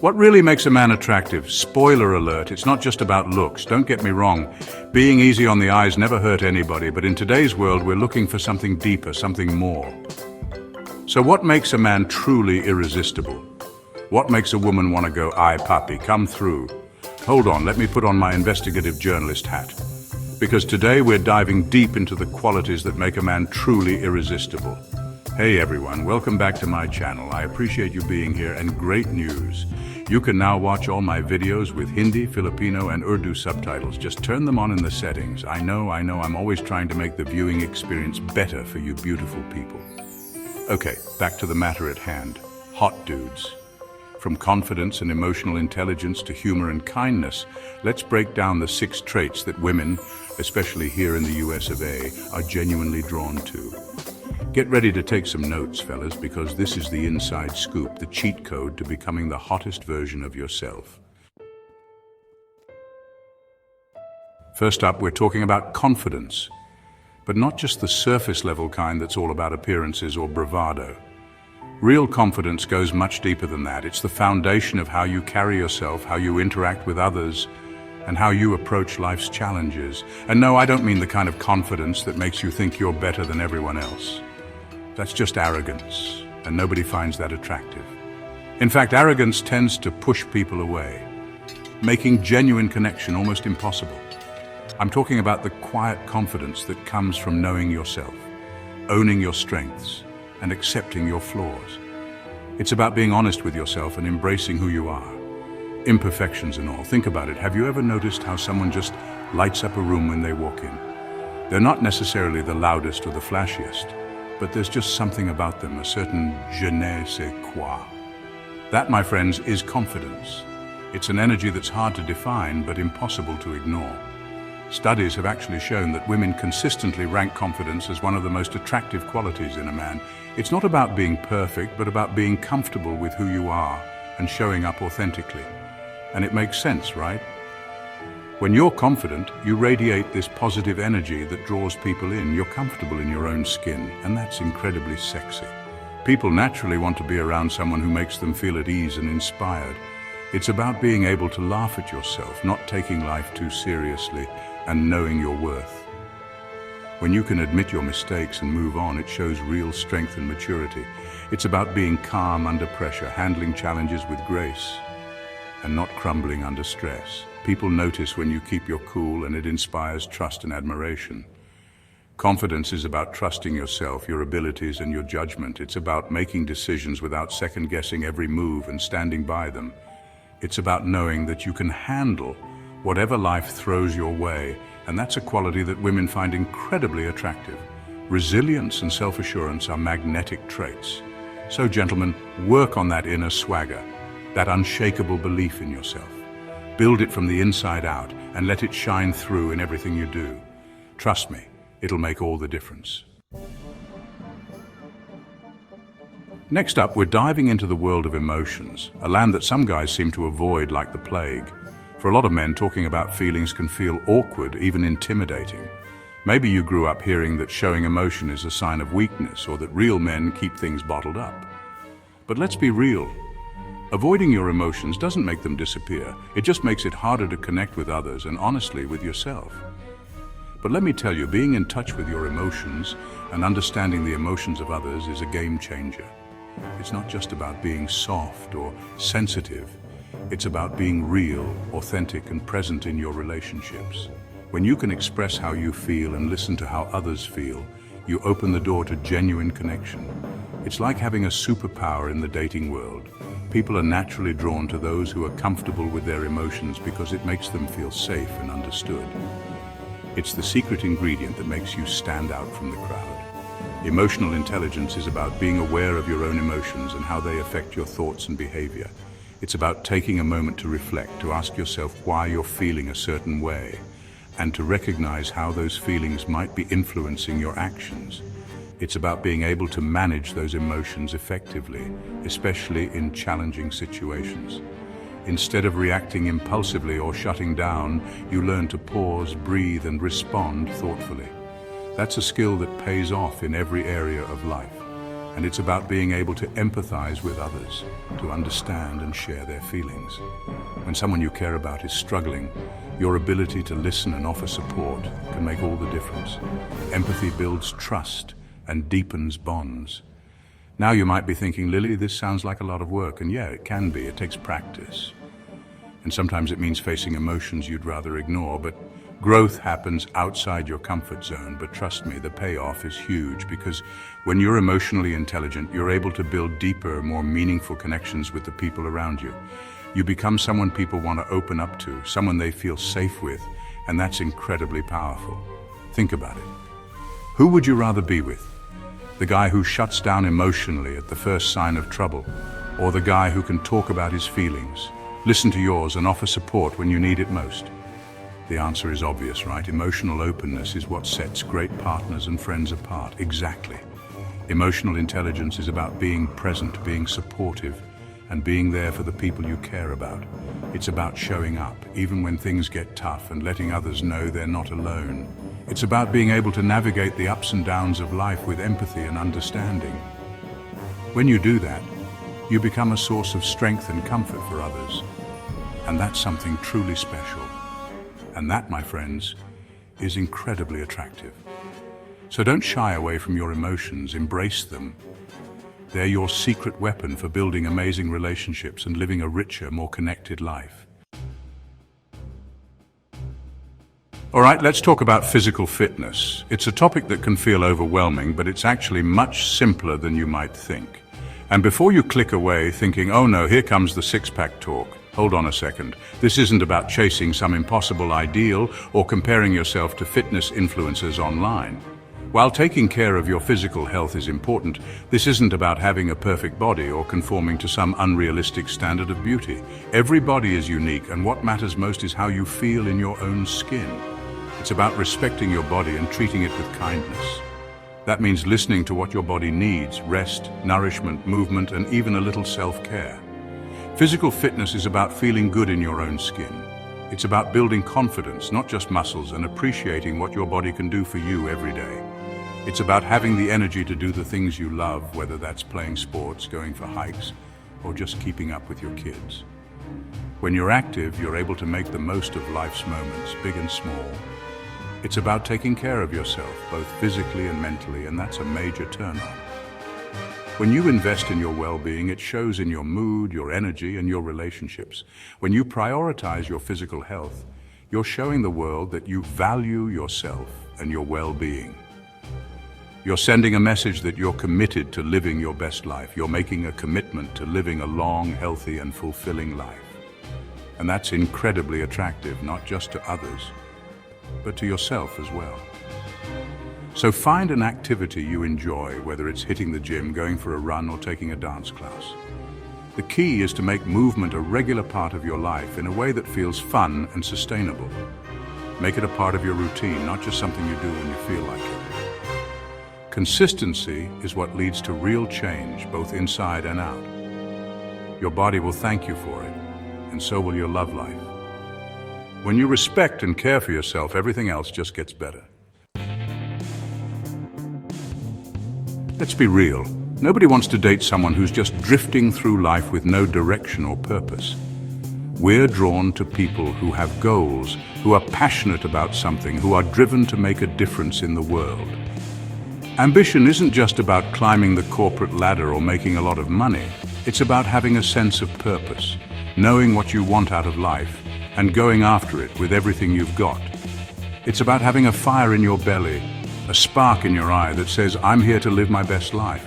What really makes a man attractive? Spoiler alert, it's not just about looks, don't get me wrong. Being easy on the eyes never hurt anybody, but in today's world we're looking for something deeper, something more. So what makes a man truly irresistible? What makes a woman want to go, "Aye, papi, come through"? Hold on, let me put on my investigative journalist hat. Because today we're diving deep into the qualities that make a man truly irresistible. Hey everyone, welcome back to my channel. I appreciate you being here, and great news. You can now watch all my videos with Hindi, Filipino, and Urdu subtitles. Just turn them on in the settings. I know, I'm always trying to make the viewing experience better for you beautiful people. Okay, back to the matter at hand. Hot dudes. From confidence and emotional intelligence to humor and kindness, let's break down the 6 traits that women, especially here in the US of A, are genuinely drawn to. Get ready to take some notes, fellas, because this is the inside scoop, the cheat code to becoming the hottest version of yourself. First up, we're talking about confidence, but not just the surface level kind that's all about appearances or bravado. Real confidence goes much deeper than that. It's the foundation of how you carry yourself, how you interact with others, and how you approach life's challenges. And no, I don't mean the kind of confidence that makes you think you're better than everyone else. That's just arrogance, and nobody finds that attractive. In fact, arrogance tends to push people away, making genuine connection almost impossible. I'm talking about the quiet confidence that comes from knowing yourself, owning your strengths, and accepting your flaws. It's about being honest with yourself and embracing who you are. Imperfections and all. Think about it. Have you ever noticed how someone just lights up a room when they walk in? They're not necessarily the loudest or the flashiest, but there's just something about them, a certain je ne sais quoi. That, my friends, is confidence. It's an energy that's hard to define, but impossible to ignore. Studies have actually shown that women consistently rank confidence as one of the most attractive qualities in a man. It's not about being perfect, but about being comfortable with who you are and showing up authentically. And it makes sense, right? When you're confident, you radiate this positive energy that draws people in. You're comfortable in your own skin, and that's incredibly sexy. People naturally want to be around someone who makes them feel at ease and inspired. It's about being able to laugh at yourself, not taking life too seriously, and knowing your worth. When you can admit your mistakes and move on, it shows real strength and maturity. It's about being calm under pressure, handling challenges with grace, and not crumbling under stress. People notice when you keep your cool, and it inspires trust and admiration. Confidence is about trusting yourself, your abilities, and your judgment. It's about making decisions without second-guessing every move and standing by them. It's about knowing that you can handle whatever life throws your way, and that's a quality that women find incredibly attractive. Resilience and self-assurance are magnetic traits. So, gentlemen, work on that inner swagger, that unshakable belief in yourself. Build it from the inside out and let it shine through in everything you do. Trust me, it'll make all the difference. Next up, we're diving into the world of emotions, a land that some guys seem to avoid like the plague. For a lot of men, talking about feelings can feel awkward, even intimidating. Maybe you grew up hearing that showing emotion is a sign of weakness, or that real men keep things bottled up. But let's be real. Avoiding your emotions doesn't make them disappear. It just makes it harder to connect with others and honestly with yourself. But let me tell you, being in touch with your emotions and understanding the emotions of others is a game changer. It's not just about being soft or sensitive. It's about being real, authentic, and present in your relationships. When you can express how you feel and listen to how others feel, you open the door to genuine connection. It's like having a superpower in the dating world. People are naturally drawn to those who are comfortable with their emotions because it makes them feel safe and understood. It's the secret ingredient that makes you stand out from the crowd. Emotional intelligence is about being aware of your own emotions and how they affect your thoughts and behavior. It's about taking a moment to reflect, to ask yourself why you're feeling a certain way, and to recognize how those feelings might be influencing your actions. It's about being able to manage those emotions effectively, especially in challenging situations. Instead of reacting impulsively or shutting down, you learn to pause, breathe, and respond thoughtfully. That's a skill that pays off in every area of life. And it's about being able to empathize with others, to understand and share their feelings. When someone you care about is struggling, your ability to listen and offer support can make all the difference. Empathy builds trust and deepens bonds. Now you might be thinking, Lily, this sounds like a lot of work. And yeah, it can be. It takes practice. And sometimes it means facing emotions you'd rather ignore, but growth happens outside your comfort zone. But trust me, the payoff is huge, because when you're emotionally intelligent, you're able to build deeper, more meaningful connections with the people around you. You become someone people want to open up to, someone they feel safe with, and that's incredibly powerful. Think about it. Who would you rather be with? The guy who shuts down emotionally at the first sign of trouble, or the guy who can talk about his feelings, listen to yours, and offer support when you need it most? The answer is obvious, right? Emotional openness is what sets great partners and friends apart. Exactly. Emotional intelligence is about being present, being supportive, and being there for the people you care about. It's about showing up, even when things get tough, and letting others know they're not alone. It's about being able to navigate the ups and downs of life with empathy and understanding. When you do that, you become a source of strength and comfort for others. And that's something truly special. And that, my friends, is incredibly attractive. So don't shy away from your emotions, embrace them. They're your secret weapon for building amazing relationships and living a richer, more connected life. All right, let's talk about physical fitness. It's a topic that can feel overwhelming, but it's actually much simpler than you might think. And before you click away thinking, oh no, here comes the six-pack talk, hold on a second. This isn't about chasing some impossible ideal or comparing yourself to fitness influencers online. While taking care of your physical health is important, this isn't about having a perfect body or conforming to some unrealistic standard of beauty. Every body is unique, and what matters most is how you feel in your own skin. It's about respecting your body and treating it with kindness. That means listening to what your body needs: rest, nourishment, movement, and even a little self-care. Physical fitness is about feeling good in your own skin. It's about building confidence, not just muscles, and appreciating what your body can do for you every day. It's about having the energy to do the things you love, whether that's playing sports, going for hikes, or just keeping up with your kids. When you're active, you're able to make the most of life's moments, big and small. It's about taking care of yourself, both physically and mentally, and that's a major turn-on. When you invest in your well-being, it shows in your mood, your energy, and your relationships. When you prioritize your physical health, you're showing the world that you value yourself and your well-being. You're sending a message that you're committed to living your best life. You're making a commitment to living a long, healthy, and fulfilling life. And that's incredibly attractive, not just to others, but to yourself as well. So find an activity you enjoy, whether it's hitting the gym, going for a run, or taking a dance class. The key is to make movement a regular part of your life in a way that feels fun and sustainable. Make it a part of your routine, not just something you do when you feel like it. Consistency is what leads to real change, both inside and out. Your body will thank you for it, and so will your love life. When you respect and care for yourself, everything else just gets better. Let's be real. Nobody wants to date someone who's just drifting through life with no direction or purpose. We're drawn to people who have goals, who are passionate about something, who are driven to make a difference in the world. Ambition isn't just about climbing the corporate ladder or making a lot of money. It's about having a sense of purpose, knowing what you want out of life, and going after it with everything you've got. It's about having a fire in your belly, a spark in your eye that says, I'm here to live my best life.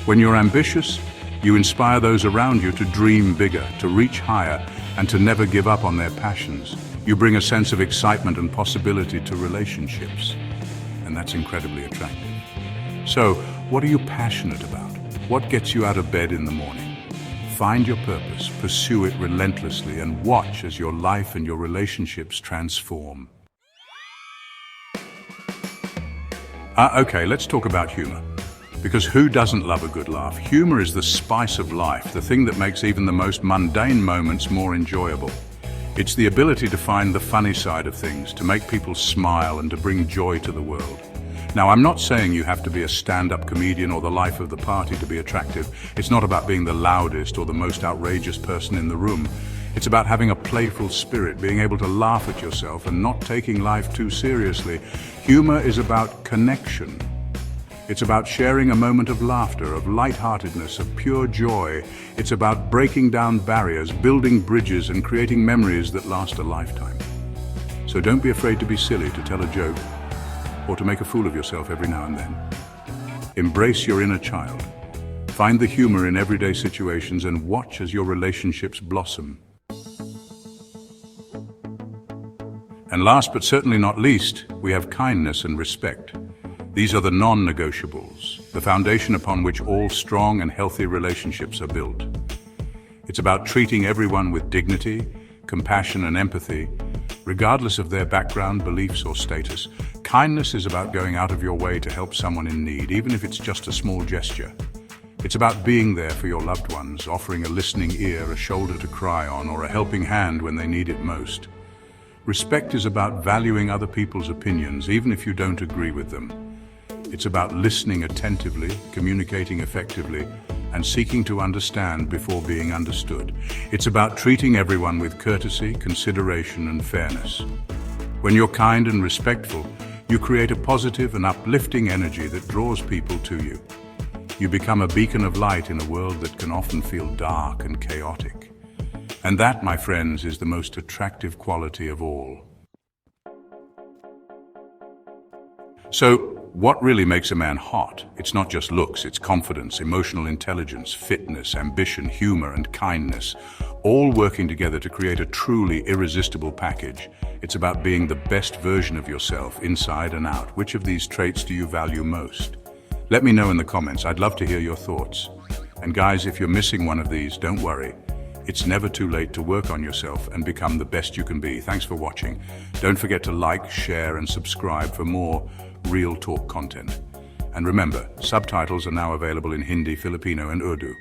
When you're ambitious, you inspire those around you to dream bigger, to reach higher, and to never give up on their passions. You bring a sense of excitement and possibility to relationships, and that's incredibly attractive. So, what are you passionate about? What gets you out of bed in the morning? Find your purpose, pursue it relentlessly, and watch as your life and your relationships transform. Okay, let's talk about humor. Because who doesn't love a good laugh? Humor is the spice of life, the thing that makes even the most mundane moments more enjoyable. It's the ability to find the funny side of things, to make people smile and to bring joy to the world. Now, I'm not saying you have to be a stand-up comedian or the life of the party to be attractive. It's not about being the loudest or the most outrageous person in the room. It's about having a playful spirit, being able to laugh at yourself and not taking life too seriously. Humor is about connection. It's about sharing a moment of laughter, of lightheartedness, of pure joy. It's about breaking down barriers, building bridges, and creating memories that last a lifetime. So don't be afraid to be silly, to tell a joke, or to make a fool of yourself every now and then. Embrace your inner child. Find the humor in everyday situations and watch as your relationships blossom. And last but certainly not least, we have kindness and respect. These are the non-negotiables, the foundation upon which all strong and healthy relationships are built. It's about treating everyone with dignity, compassion, and empathy, regardless of their background, beliefs, or status. Kindness is about going out of your way to help someone in need, even if it's just a small gesture. It's about being there for your loved ones, offering a listening ear, a shoulder to cry on, or a helping hand when they need it most. Respect is about valuing other people's opinions, even if you don't agree with them. It's about listening attentively, communicating effectively, and seeking to understand before being understood. It's about treating everyone with courtesy, consideration, and fairness. When you're kind and respectful, you create a positive and uplifting energy that draws people to you. You become a beacon of light in a world that can often feel dark and chaotic. And that, my friends, is the most attractive quality of all. So, what really makes a man hot? It's not just looks, it's confidence, emotional intelligence, fitness, ambition, humor, and kindness, all working together to create a truly irresistible package. It's about being the best version of yourself, inside and out. Which of these traits do you value most? Let me know in the comments. I'd love to hear your thoughts. And guys, if you're missing one of these, don't worry. It's never too late to work on yourself and become the best you can be. Thanks for watching. Don't forget to like, share, and subscribe for more real talk content. And remember, subtitles are now available in Hindi, Filipino, and Urdu.